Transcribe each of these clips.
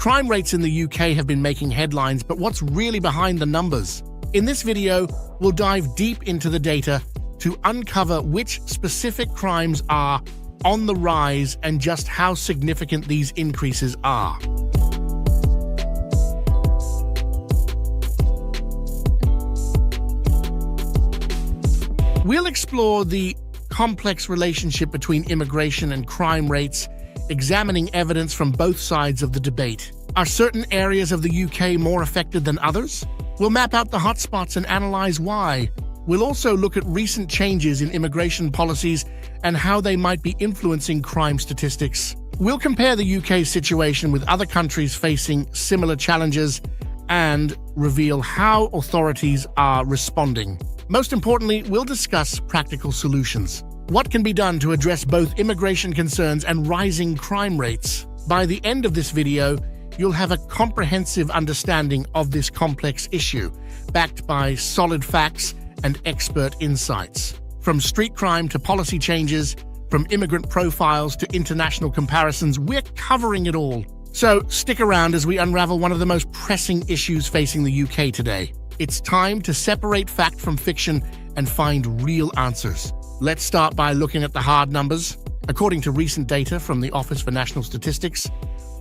Crime rates in the UK have been making headlines, but what's really behind the numbers? In this video, we'll dive deep into the data to uncover which specific crimes are on the rise and just how significant these increases are. We'll explore the complex relationship between immigration and crime rates, examining evidence from both sides of the debate. Are certain areas of the UK more affected than others? We'll map out the hotspots and analyze why. We'll also look at recent changes in immigration policies and how they might be influencing crime statistics. We'll compare the UK's situation with other countries facing similar challenges and reveal how authorities are responding. Most importantly, we'll discuss practical solutions. What can be done to address both immigration concerns and rising crime rates? By the end of this video, you'll have a comprehensive understanding of this complex issue, backed by solid facts and expert insights. From street crime to policy changes, from immigrant profiles to international comparisons, we're covering it all. So stick around as we unravel one of the most pressing issues facing the UK today. It's time to separate fact from fiction and find real answers. Let's start by looking at the hard numbers. According to recent data from the Office for National Statistics,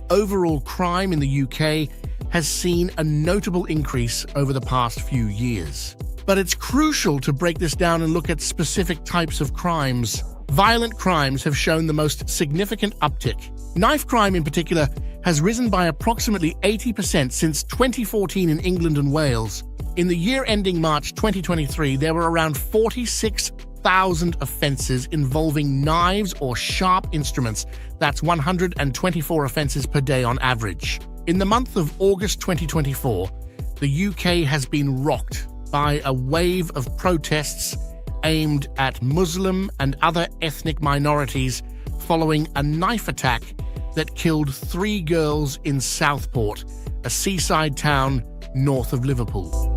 overall crime in the UK has seen a notable increase over the past few years. But it's crucial to break this down and look at specific types of crimes. Violent crimes have shown the most significant uptick. Knife crime in particular has risen by approximately 80% since 2014 in England and Wales. In the year ending March 2023, there were around 46,000 offences involving knives or sharp instruments. That's 124 offences per day on average. In the month of August 2024, the UK has been rocked by a wave of protests aimed at Muslim and other ethnic minorities following a knife attack that killed 3 girls in Southport, a seaside town north of Liverpool.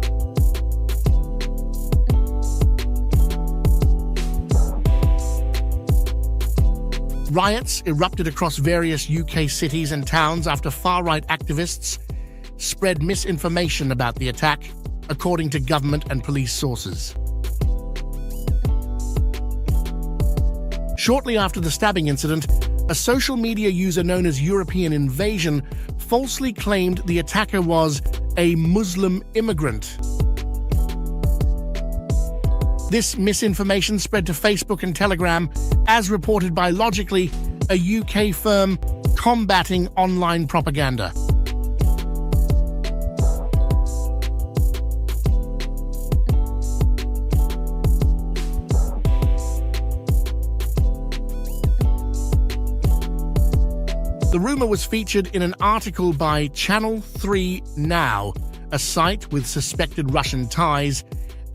Riots erupted across various UK cities and towns after far-right activists spread misinformation about the attack, according to government and police sources. Shortly after the stabbing incident, a social media user known as European Invasion falsely claimed the attacker was a Muslim immigrant. This misinformation spread to Facebook and Telegram, as reported by Logically, a UK firm combating online propaganda. The rumor was featured in an article by Channel 3 Now, a site with suspected Russian ties,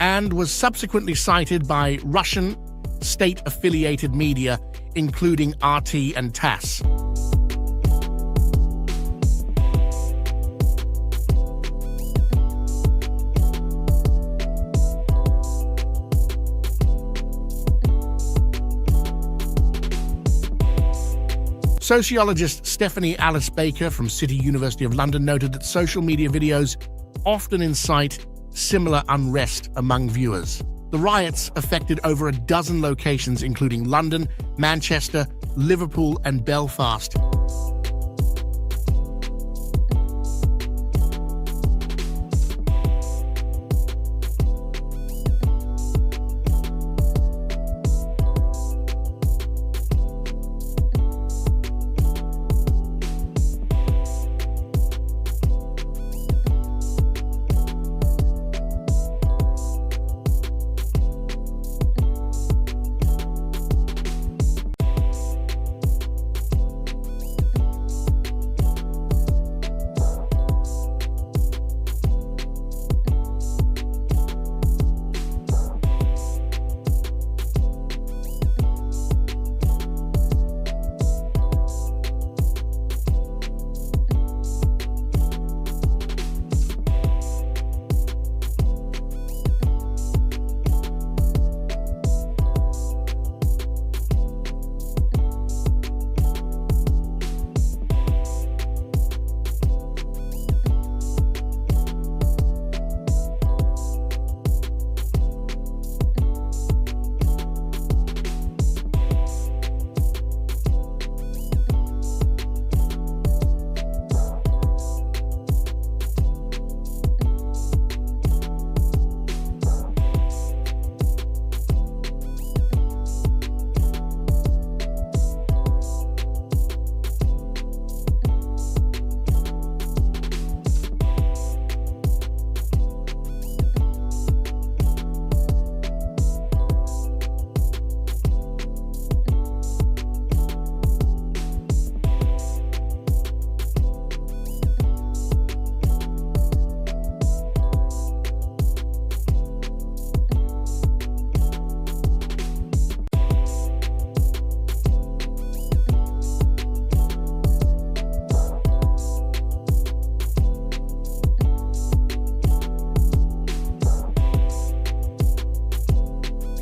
and was subsequently cited by Russian state-affiliated media, including RT and TASS. Sociologist Stephanie Alice Baker from City University of London noted that social media videos often incite similar unrest among viewers. The riots affected over a dozen locations, including London, Manchester, Liverpool, and Belfast.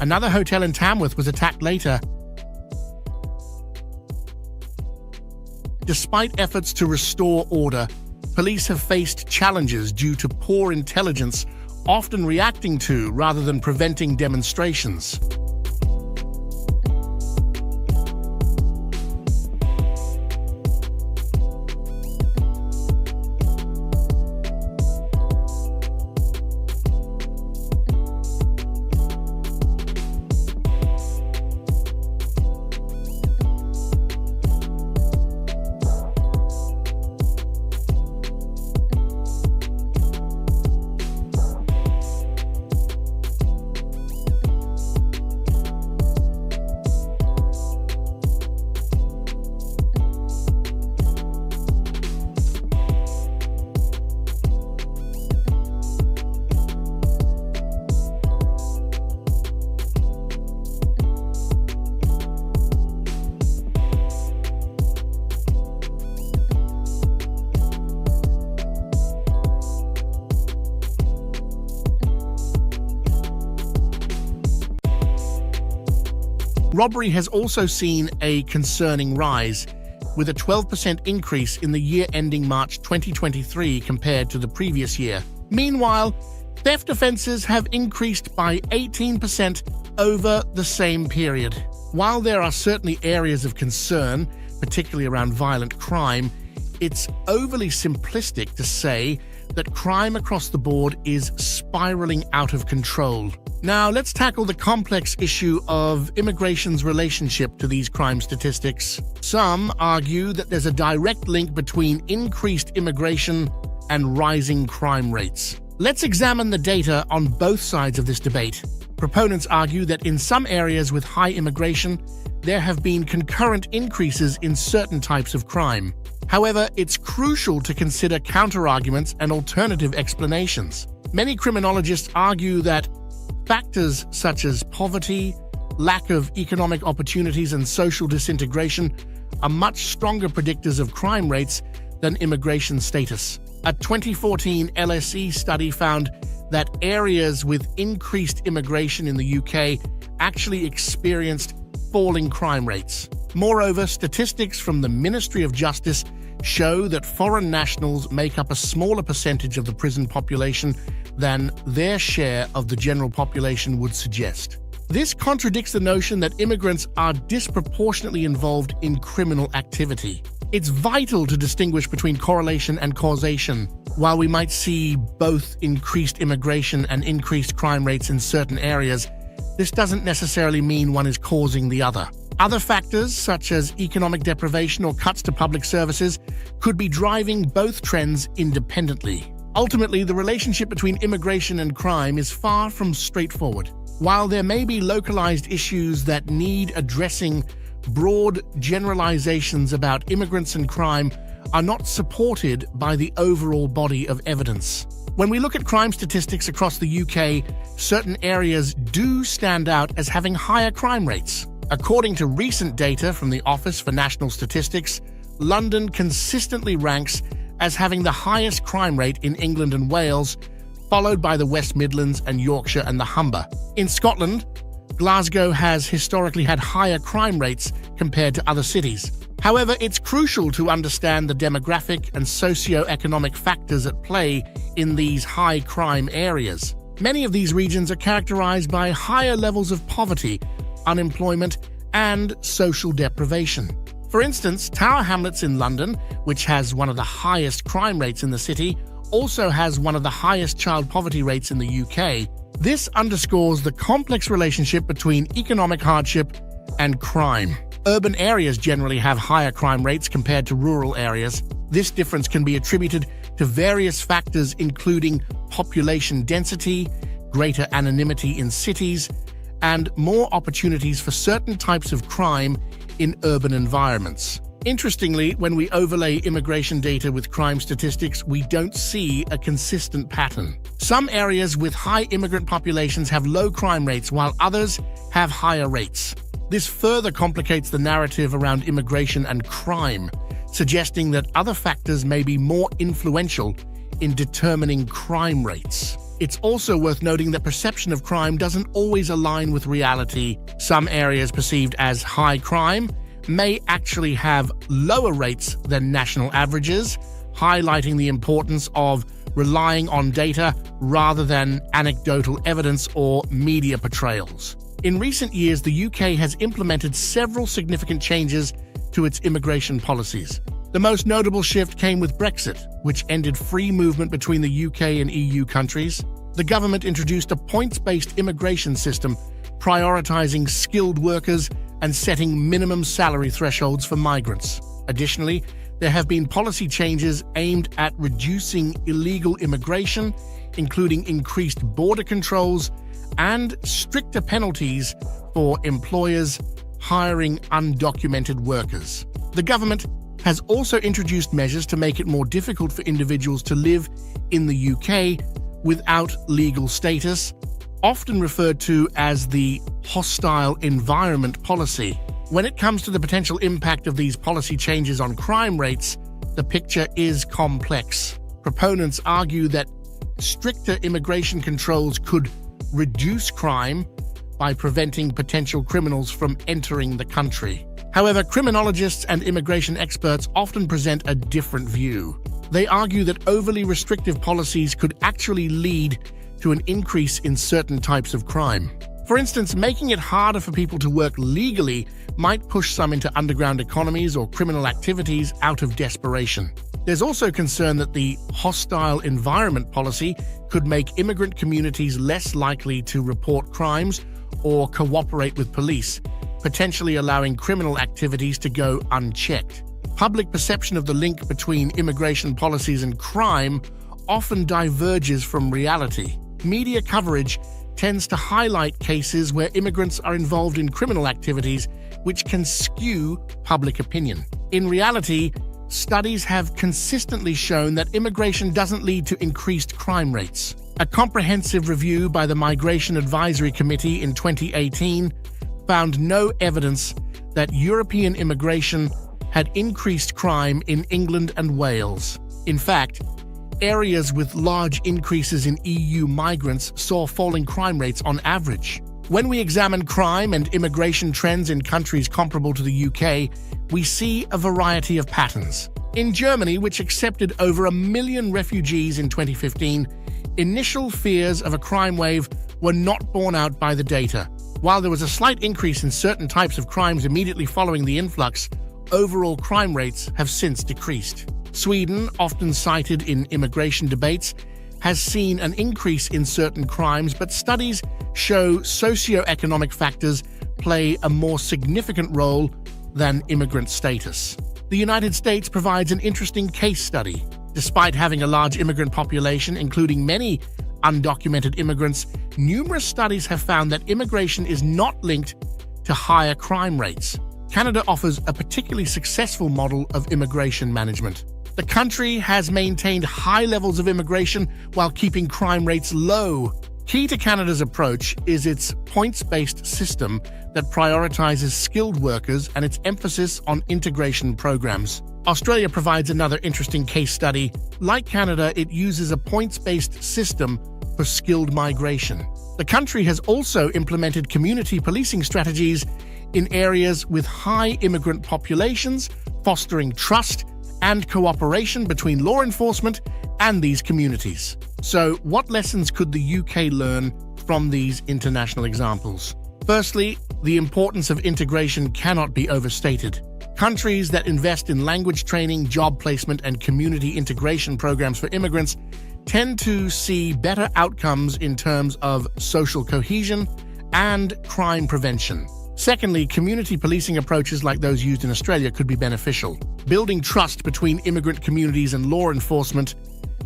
Another hotel in Tamworth was attacked later. Despite efforts to restore order, police have faced challenges due to poor intelligence, often reacting to rather than preventing demonstrations. Robbery has also seen a concerning rise, with a 12% increase in the year ending March 2023 compared to the previous year. Meanwhile, theft offences have increased by 18% over the same period. While there are certainly areas of concern, particularly around violent crime, it's overly simplistic to say that crime across the board is spiraling out of control. Now, let's tackle the complex issue of immigration's relationship to these crime statistics. Some argue that there's a direct link between increased immigration and rising crime rates. Let's examine the data on both sides of this debate. Proponents argue that in some areas with high immigration, there have been concurrent increases in certain types of crime. However, it's crucial to consider counterarguments and alternative explanations. Many criminologists argue that factors such as poverty, lack of economic opportunities, and social disintegration are much stronger predictors of crime rates than immigration status. A 2014 LSE study found that areas with increased immigration in the UK actually experienced falling crime rates. Moreover, statistics from the Ministry of Justice show that foreign nationals make up a smaller percentage of the prison population than their share of the general population would suggest. This contradicts the notion that immigrants are disproportionately involved in criminal activity. It's vital to distinguish between correlation and causation. While we might see both increased immigration and increased crime rates in certain areas, this doesn't necessarily mean one is causing the other. Other factors, such as economic deprivation or cuts to public services, could be driving both trends independently. Ultimately, the relationship between immigration and crime is far from straightforward. While there may be localized issues that need addressing, broad generalizations about immigrants and crime are not supported by the overall body of evidence. When we look at crime statistics across the UK, certain areas do stand out as having higher crime rates. According to recent data from the Office for National Statistics, London consistently ranks as having the highest crime rate in England and Wales, followed by the West Midlands and Yorkshire and the Humber. In Scotland, Glasgow has historically had higher crime rates compared to other cities. However, it's crucial to understand the demographic and socio-economic factors at play in these high crime areas. Many of these regions are characterized by higher levels of poverty, unemployment, and social deprivation. For instance, Tower Hamlets in London, which has one of the highest crime rates in the city, also has one of the highest child poverty rates in the UK. This underscores the complex relationship between economic hardship and crime. Urban areas generally have higher crime rates compared to rural areas. This difference can be attributed to various factors including population density, greater anonymity in cities, and more opportunities for certain types of crime in urban environments. Interestingly, when we overlay immigration data with crime statistics, we don't see a consistent pattern. Some areas with high immigrant populations have low crime rates, while others have higher rates. This further complicates the narrative around immigration and crime, suggesting that other factors may be more influential in determining crime rates. It's also worth noting that perception of crime doesn't always align with reality. Some areas perceived as high crime may actually have lower rates than national averages, highlighting the importance of relying on data rather than anecdotal evidence or media portrayals. In recent years, the UK has implemented several significant changes to its immigration policies. The most notable shift came with Brexit, which ended free movement between the UK and EU countries. The government introduced a points-based immigration system, prioritizing skilled workers and setting minimum salary thresholds for migrants. Additionally, there have been policy changes aimed at reducing illegal immigration, including increased border controls and stricter penalties for employers hiring undocumented workers. The government has also introduced measures to make it more difficult for individuals to live in the UK without legal status, often referred to as the hostile environment policy. When it comes to the potential impact of these policy changes on crime rates, the picture is complex. Proponents argue that stricter immigration controls could reduce crime by preventing potential criminals from entering the country. However, criminologists and immigration experts often present a different view. They argue that overly restrictive policies could actually lead to an increase in certain types of crime. For instance, making it harder for people to work legally might push some into underground economies or criminal activities out of desperation. There's also concern that the hostile environment policy could make immigrant communities less likely to report crimes or cooperate with police, potentially allowing criminal activities to go unchecked. Public perception of the link between immigration policies and crime often diverges from reality. Media coverage tends to highlight cases where immigrants are involved in criminal activities, which can skew public opinion. In reality, studies have consistently shown that immigration doesn't lead to increased crime rates. A comprehensive review by the Migration Advisory Committee in 2018 found no evidence that European immigration had increased crime in England and Wales. In fact, areas with large increases in EU migrants saw falling crime rates on average. When we examine crime and immigration trends in countries comparable to the UK, we see a variety of patterns. In Germany, which accepted over 1 million refugees in 2015, initial fears of a crime wave were not borne out by the data. While there was a slight increase in certain types of crimes immediately following the influx, overall crime rates have since decreased. Sweden, often cited in immigration debates, has seen an increase in certain crimes, but studies show socioeconomic factors play a more significant role than immigrant status. The United States provides an interesting case study. Despite having a large immigrant population, including many undocumented immigrants, numerous studies have found that immigration is not linked to higher crime rates. Canada offers a particularly successful model of immigration management. The country has maintained high levels of immigration while keeping crime rates low. Key to Canada's approach is its points-based system that prioritizes skilled workers and its emphasis on integration programs. Australia provides another interesting case study. Like Canada, it uses a points-based system for skilled migration. The country has also implemented community policing strategies in areas with high immigrant populations, fostering trust and cooperation between law enforcement and these communities. So, what lessons could the UK learn from these international examples? Firstly, the importance of integration cannot be overstated. Countries that invest in language training, job placement, and community integration programs for immigrants tend to see better outcomes in terms of social cohesion and crime prevention. Secondly, community policing approaches like those used in Australia could be beneficial. Building trust between immigrant communities and law enforcement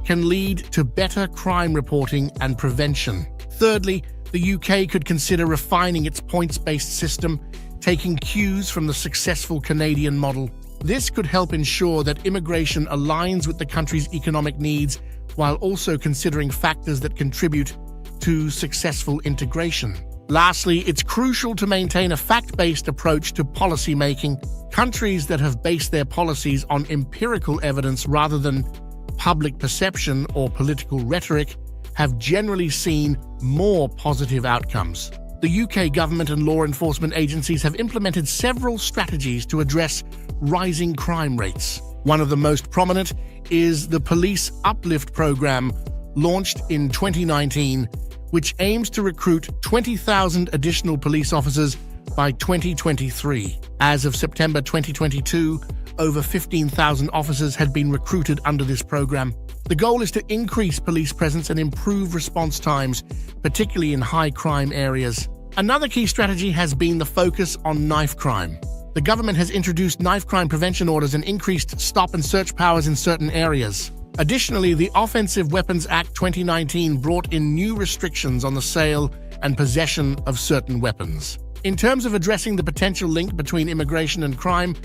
can lead to better crime reporting and prevention. Thirdly, the UK could consider refining its points-based system, taking cues from the successful Canadian model. This could help ensure that immigration aligns with the country's economic needs while also considering factors that contribute to successful integration. Lastly, it's crucial to maintain a fact-based approach to policy making. Countries that have based their policies on empirical evidence rather than public perception or political rhetoric have generally seen more positive outcomes. The UK government and law enforcement agencies have implemented several strategies to address rising crime rates. One of the most prominent is the Police Uplift program, launched in 2019, which aims to recruit 20,000 additional police officers by 2023. As of September 2022, over 15,000 officers had been recruited under this program. The goal is to increase police presence and improve response times, particularly in high-crime areas. Another key strategy has been the focus on knife crime. The government has introduced knife crime prevention orders and increased stop and search powers in certain areas. Additionally, the Offensive Weapons Act 2019 brought in new restrictions on the sale and possession of certain weapons. In terms of addressing the potential link between immigration and crime,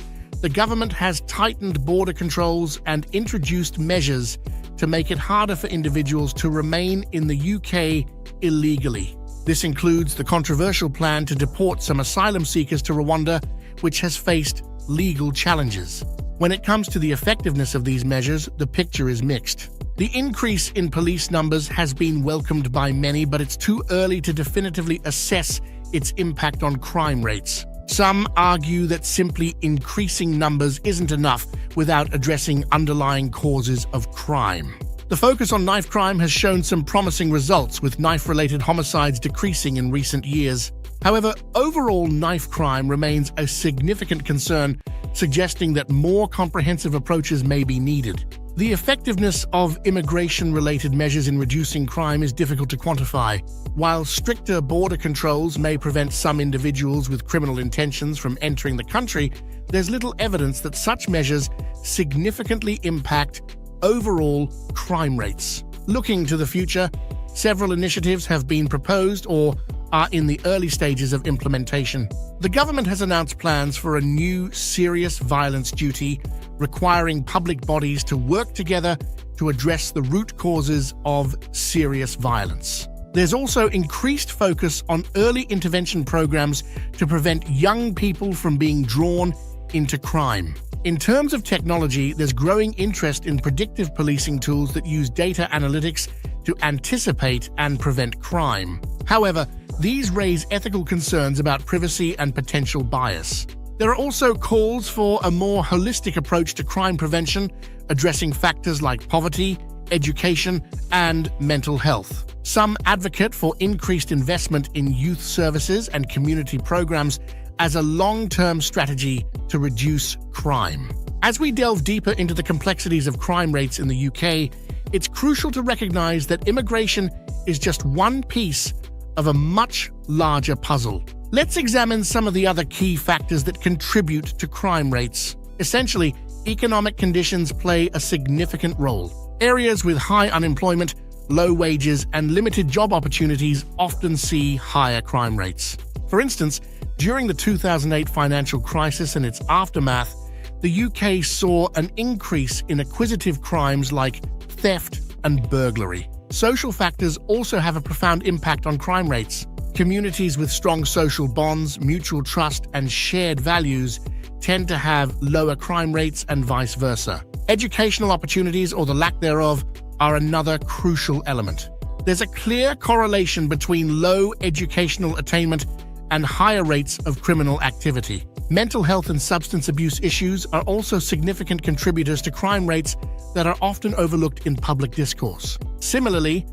the government has tightened border controls and introduced measures to make it harder for individuals to remain in the UK illegally. This includes the controversial plan to deport some asylum seekers to Rwanda, which has faced legal challenges. When it comes to the effectiveness of these measures, the picture is mixed. The increase in police numbers has been welcomed by many, but it's too early to definitively assess its impact on crime rates. Some argue that simply increasing numbers isn't enough without addressing underlying causes of crime. The focus on knife crime has shown some promising results, with knife-related homicides decreasing in recent years. However, overall knife crime remains a significant concern, suggesting that more comprehensive approaches may be needed. The effectiveness of immigration-related measures in reducing crime is difficult to quantify. While stricter border controls may prevent some individuals with criminal intentions from entering the country, there's little evidence that such measures significantly impact overall crime rates. Looking to the future, several initiatives have been proposed or are in the early stages of implementation. The government has announced plans for a new serious violence duty, requiring public bodies to work together to address the root causes of serious violence. There's also increased focus on early intervention programs to prevent young people from being drawn into crime. In terms of technology, there's growing interest in predictive policing tools that use data analytics to anticipate and prevent crime. However, these raise ethical concerns about privacy and potential bias. There are also calls for a more holistic approach to crime prevention, addressing factors like poverty, education, and mental health. Some advocate for increased investment in youth services and community programs as a long-term strategy to reduce crime. As we delve deeper into the complexities of crime rates in the UK, it's crucial to recognize that immigration is just one piece of a much larger puzzle. Let's examine some of the other key factors that contribute to crime rates. Essentially, economic conditions play a significant role. Areas with high unemployment, low wages, and limited job opportunities often see higher crime rates. For instance, during the 2008 financial crisis and its aftermath, the UK saw an increase in acquisitive crimes like theft and burglary. Social factors also have a profound impact on crime rates. Communities with strong social bonds, mutual trust, and shared values tend to have lower crime rates and vice versa. Educational opportunities, or the lack thereof, are another crucial element. There's a clear correlation between low educational attainment and higher rates of criminal activity. Mental health and substance abuse issues are also significant contributors to crime rates that are often overlooked in public discourse. Similarly,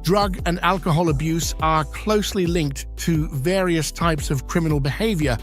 drug and alcohol abuse are closely linked to various types of criminal behavior,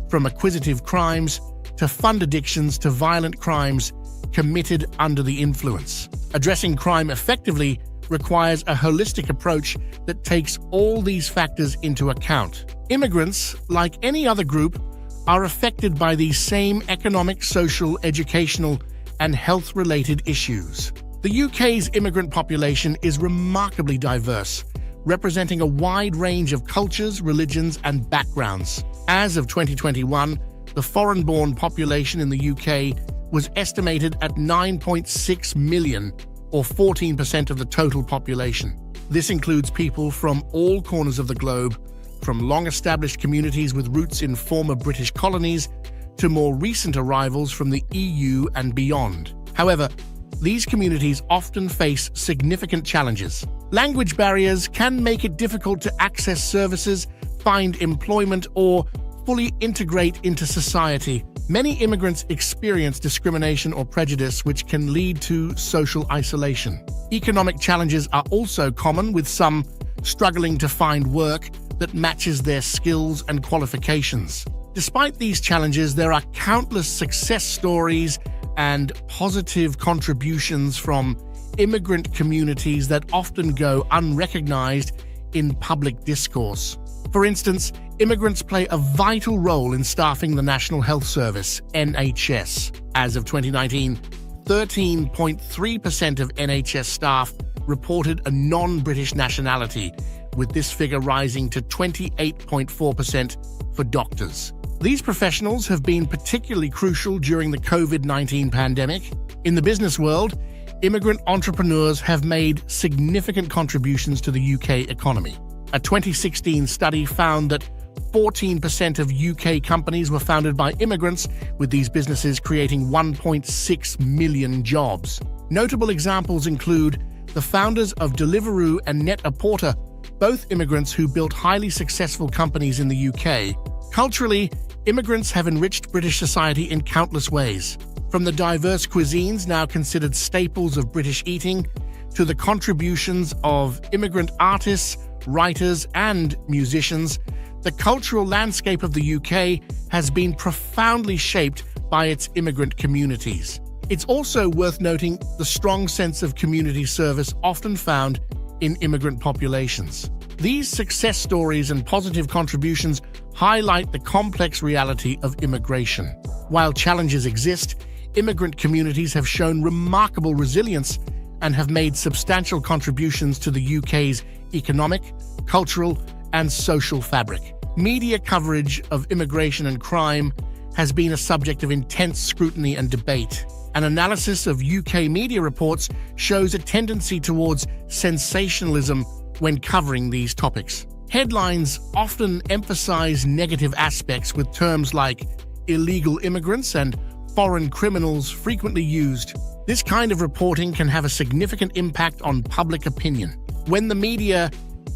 from acquisitive crimes to fund addictions to violent crimes committed under the influence. Addressing crime effectively requires a holistic approach that takes all these factors into account. Immigrants, like any other group, are affected by these same economic, social, educational, and health-related issues. The UK's immigrant population is remarkably diverse, representing a wide range of cultures, religions, and backgrounds. As of 2021, the foreign-born population in the UK was estimated at 9.6 million, or 14% of the total population. This includes people from all corners of the globe, from long-established communities with roots in former British colonies to more recent arrivals from the EU and beyond. However, these communities often face significant challenges. Language barriers can make it difficult to access services, find employment, or fully integrate into society. Many immigrants experience discrimination or prejudice, which can lead to social isolation. Economic challenges are also common, with some struggling to find work that matches their skills and qualifications. Despite these challenges, there are countless success stories and positive contributions from immigrant communities that often go unrecognized in public discourse. For instance, immigrants play a vital role in staffing the National Health Service, NHS. As of 2019, 13.3% of NHS staff reported a non-British nationality, with this figure rising to 28.4% for doctors. These professionals have been particularly crucial during the COVID-19 pandemic. In the business world, immigrant entrepreneurs have made significant contributions to the UK economy. A 2016 study found that 14% of UK companies were founded by immigrants, with these businesses creating 1.6 million jobs. Notable examples include the founders of Deliveroo and Net-a-Porter, both immigrants who built highly successful companies in the UK. Culturally, immigrants have enriched British society in countless ways. From the diverse cuisines now considered staples of British eating, to the contributions of immigrant artists, writers, and musicians, the cultural landscape of the UK has been profoundly shaped by its immigrant communities. It's also worth noting the strong sense of community service often found in immigrant populations. These success stories and positive contributions highlight the complex reality of immigration. While challenges exist, immigrant communities have shown remarkable resilience and have made substantial contributions to the UK's economic, cultural, and social fabric. Media coverage of immigration and crime has been a subject of intense scrutiny and debate. An analysis of UK media reports shows a tendency towards sensationalism when covering these topics. Headlines often emphasize negative aspects, with terms like illegal immigrants and foreign criminals frequently used. This kind of reporting can have a significant impact on public opinion. When the media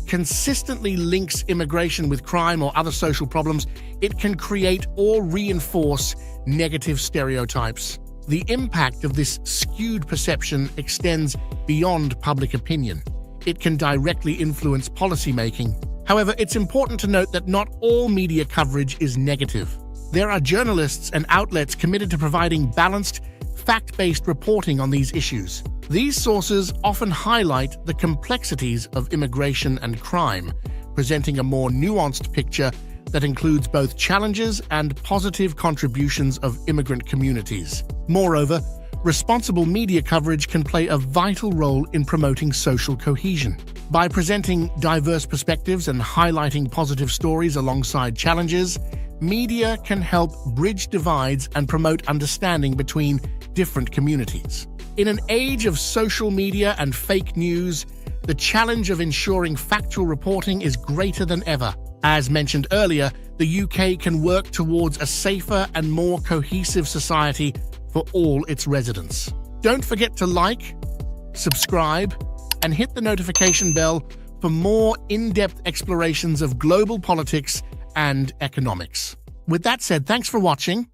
consistently links immigration with crime or other social problems, it can create or reinforce negative stereotypes. The impact of this skewed perception extends beyond public opinion. It can directly influence policymaking. However, it's important to note that not all media coverage is negative. There are journalists and outlets committed to providing balanced, fact-based reporting on these issues. These sources often highlight the complexities of immigration and crime, presenting a more nuanced picture that includes both challenges and positive contributions of immigrant communities. Moreover, responsible media coverage can play a vital role in promoting social cohesion. By presenting diverse perspectives and highlighting positive stories alongside challenges, media can help bridge divides and promote understanding between different communities. In an age of social media and fake news, the challenge of ensuring factual reporting is greater than ever. As mentioned earlier, the UK can work towards a safer and more cohesive society for all its residents. Don't forget to like, subscribe, and hit the notification bell for more in-depth explorations of global politics and economics. With that said, thanks for watching.